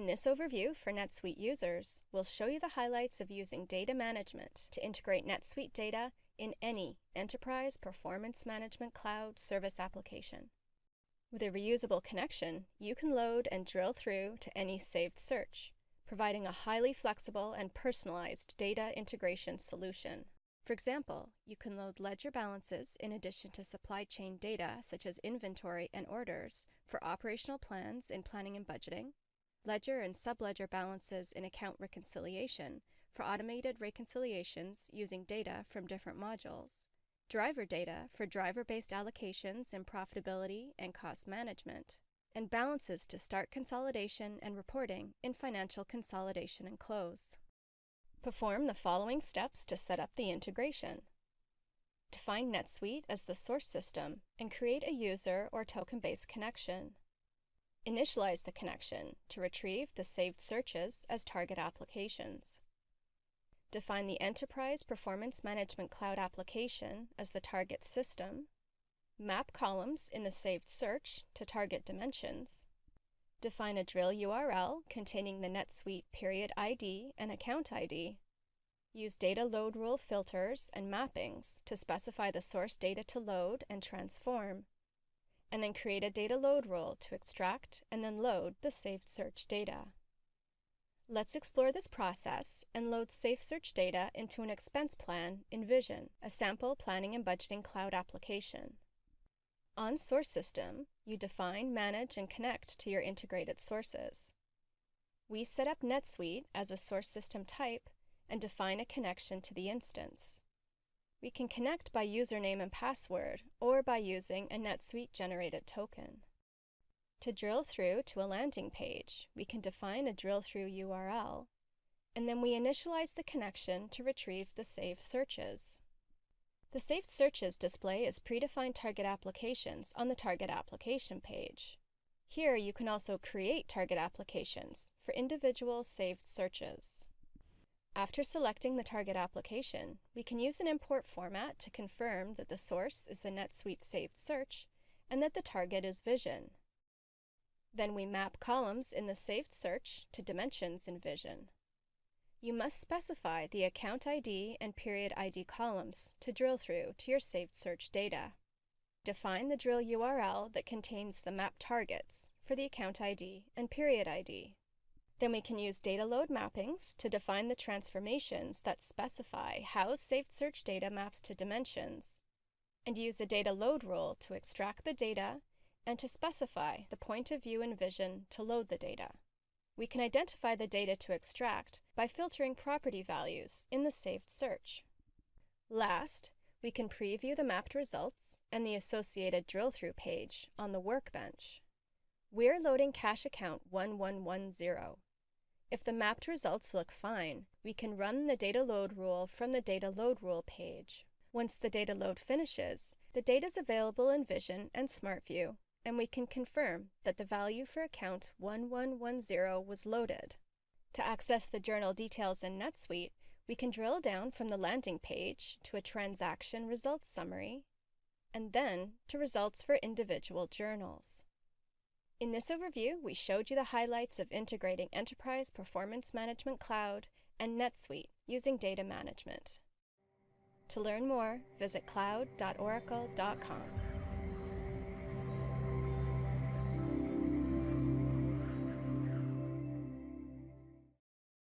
this overview for NetSuite users, we'll show you the highlights of using data management to integrate NetSuite data in any Enterprise Performance Management Cloud service application. With a reusable connection, you can load and drill through to any saved search, providing a highly flexible and personalized data integration solution. For example, you can load ledger balances in addition to supply chain data such as inventory and orders for operational plans in planning and budgeting, ledger and subledger balances in account reconciliation for automated reconciliations using data from different modules, driver data for driver-based allocations in profitability and cost management, and balances to start consolidation and reporting in financial consolidation and close. Perform the following steps to set up the integration. Define NetSuite as the source system and create a user or token-based connection. Initialize the connection to retrieve the saved searches as target applications. Define the Enterprise Performance Management Cloud application as the target system. Map columns in the saved search to target dimensions. Define a drill URL containing the NetSuite period ID and account ID. Use data load rule filters and mappings to specify the source data to load and transform. And then create a data load rule to extract and then load the saved search data. Let's explore this process and load saved search data into an expense plan in Vision, a sample planning and budgeting cloud application. On Source System, you define, manage, and connect to your integrated sources. We set up NetSuite as a source system type and define a connection to the instance. We can connect by username and password or by using a NetSuite-generated token. To drill through to a landing page, we can define a drill-through URL, and then we initialize the connection to retrieve the saved searches. The saved searches display as predefined target applications on the target application page. Here you can also create target applications for individual saved searches. After selecting the target application, we can use an import format to confirm that the source is the NetSuite saved search and that the target is Vision. Then we map columns in the saved search to dimensions in Vision. You must specify the account ID and period ID columns to drill through to your saved search data. Define the drill URL that contains the map targets for the account ID and period ID. Then we can use data load mappings to define the transformations that specify how saved search data maps to dimensions, and use a data load rule to extract the data and to specify the point of view in Vision to load the data. We can identify the data to extract by filtering property values in the saved search. Last, we can preview the mapped results and the associated drill-through page on the workbench. We're loading cash account 1110. If the mapped results look fine, we can run the data load rule from the data load rule page. Once the data load finishes, the data is available in Vision and SmartView, and we can confirm that the value for account 1110 was loaded. To access the journal details in NetSuite, we can drill down from the landing page to a transaction results summary, and then to results for individual journals. In this overview, we showed you the highlights of integrating Enterprise Performance Management Cloud and NetSuite using data management. To learn more, visit cloud.oracle.com.